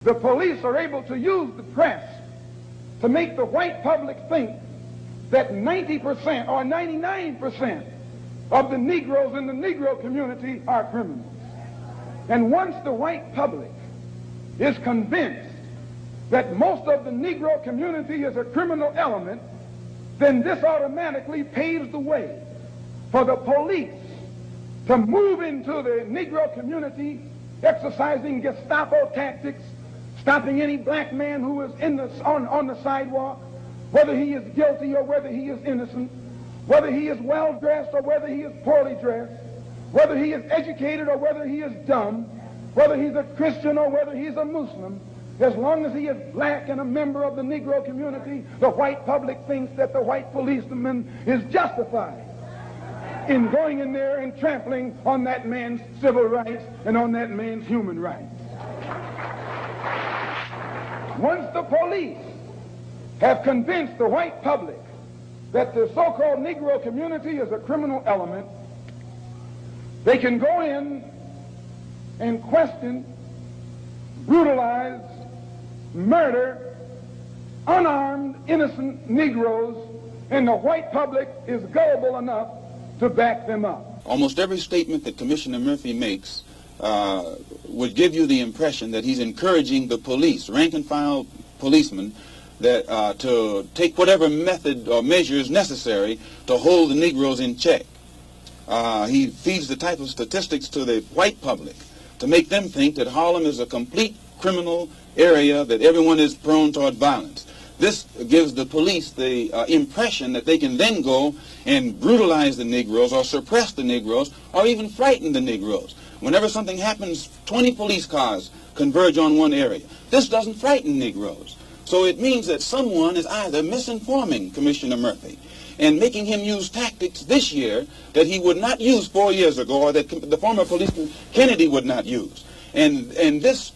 The police are able to use the press to make the white public think that 90% or 99% of the Negroes in the Negro community are criminals. And once the white public is convinced that most of the Negro community is a criminal element, then this automatically paves the way for the police to move into the Negro community, exercising Gestapo tactics, stopping any black man who is on the sidewalk, whether he is guilty or whether he is innocent, whether he is well-dressed or whether he is poorly dressed, whether he is educated or whether he is dumb, whether he's a Christian or whether he's a Muslim. As long as he is black and a member of the Negro community, the white public thinks that the white policeman is justified in going in there and trampling on that man's civil rights and on that man's human rights. Once the police have convinced the white public that the so-called Negro community is a criminal element, they can go in and question, brutalize, murder unarmed, innocent Negroes, and the white public is gullible enough to back them up. Almost every statement that Commissioner Murphy makes would give you the impression that he's encouraging the police, rank-and-file policemen, that to take whatever method or measures necessary to hold the Negroes in check. He feeds the type of statistics to the white public to make them think that Harlem is a complete criminal area, that everyone is prone toward violence. This gives the police the impression that they can then go and brutalize the Negroes or suppress the Negroes or even frighten the Negroes. Whenever something happens, 20 police cars converge on one area. This doesn't frighten Negroes. So it means that someone is either misinforming Commissioner Murphy and making him use tactics this year that he would not use 4 years ago, or that the former policeman Kennedy would not use. And this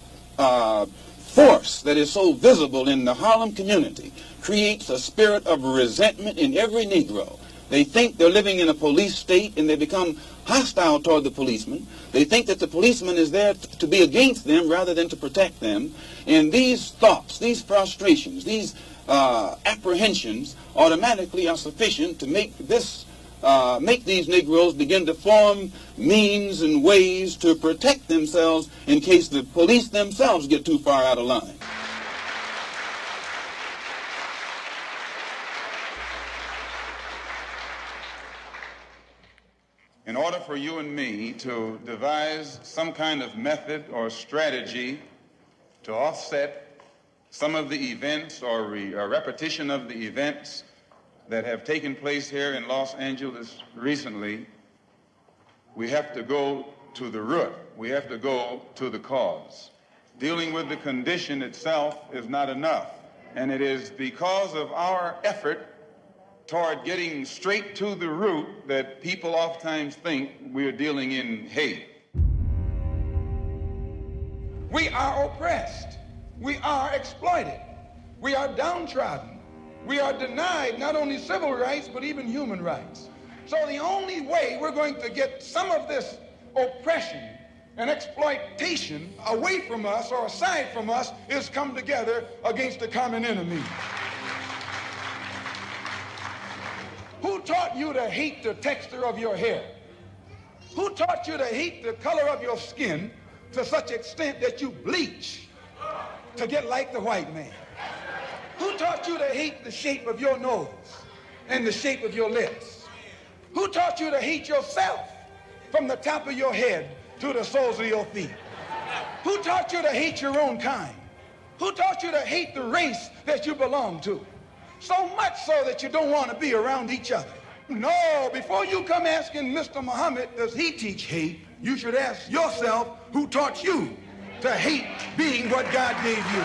force that is so visible in the Harlem community creates a spirit of resentment in every Negro. They think they're living in a police state and they become hostile toward the policeman. They think that the policeman is there to be against them rather than to protect them. And these thoughts, these frustrations, these apprehensions automatically are sufficient to make these Negroes begin to form means and ways to protect themselves in case the police themselves get too far out of line. In order for you and me to devise some kind of method or strategy to offset some of the events or a repetition of the events that have taken place here in Los Angeles recently, we have to go to the root. We have to go to the cause. Dealing with the condition itself is not enough. And it is because of our effort toward getting straight to the root that people oftentimes think we're dealing in hate. We are oppressed. We are exploited. We are downtrodden. We are denied not only civil rights, but even human rights. So the only way we're going to get some of this oppression and exploitation away from us or aside from us is come together against the common enemy. Who taught you to hate the texture of your hair? Who taught you to hate the color of your skin to such extent that you bleach to get like the white man? Who taught you to hate the shape of your nose and the shape of your lips? Who taught you to hate yourself from the top of your head to the soles of your feet? Who taught you to hate your own kind? Who taught you to hate the race that you belong to? So much so that you don't want to be around each other. No, before you come asking Mr. Muhammad, does he teach hate, you should ask yourself, who taught you to hate being what God gave you?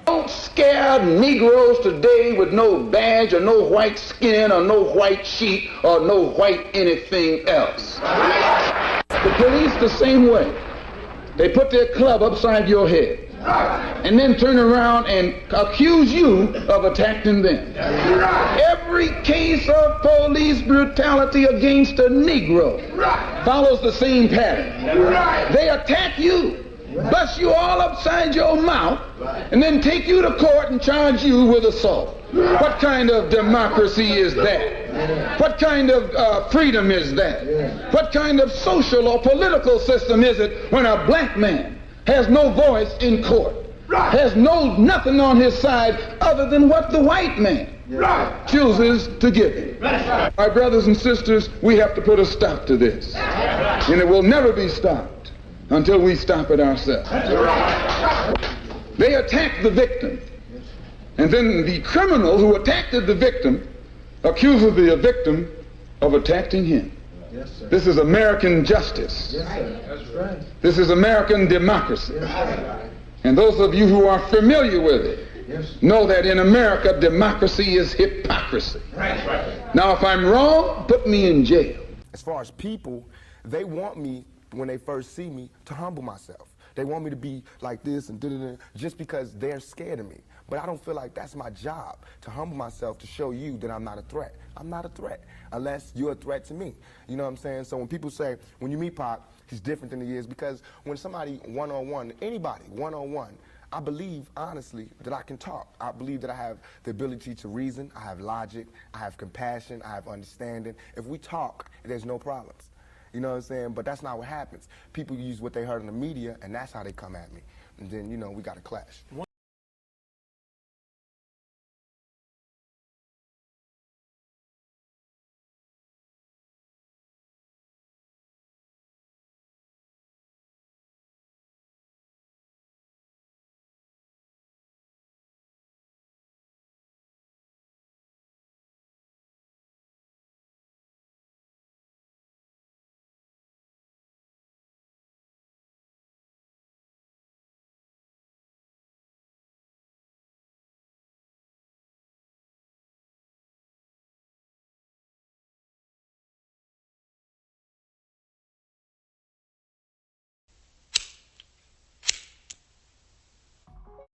Don't scare Negroes today with no badge or no white skin or no white sheet or no white anything else. The police the same way. They put their club upside your head and then turn around and accuse you of attacking them. Every case of police brutality against a Negro follows the same pattern. They attack you bust you all upside your mouth, and then take you to court and charge you with assault. What kind of democracy is that? What kind of freedom is that? What kind of social or political system is it when a black man has no voice in court, has nothing on his side other than what the white man chooses to give him? My brothers and sisters, we have to put a stop to this, and it will never be stopped until we stop it ourselves. They attack the victim, and then the criminal who attacked the victim accuses the victim of attacking him. Yes, sir. This is American justice. Yes, sir. That's right. This is American democracy. Yes, and those of you who are familiar with it know that in America, democracy is hypocrisy. Right. Now, if I'm wrong, put me in jail. As far as people, they want me, when they first see me, to humble myself. They want me to be like this and da-da-da, just because they're scared of me. But I don't feel like that's my job, to humble myself, to show you that I'm not a threat. I'm not a threat, unless you're a threat to me. You know what I'm saying? So when people say, when you meet Pac, he's different than he is, because when somebody one-on-one, anybody one-on-one, I believe, honestly, that I can talk. I believe that I have the ability to reason, I have logic, I have compassion, I have understanding. If we talk, there's no problems. You know what I'm saying? But that's not what happens. People use what they heard in the media, and that's how they come at me. And then, you know, we got a clash.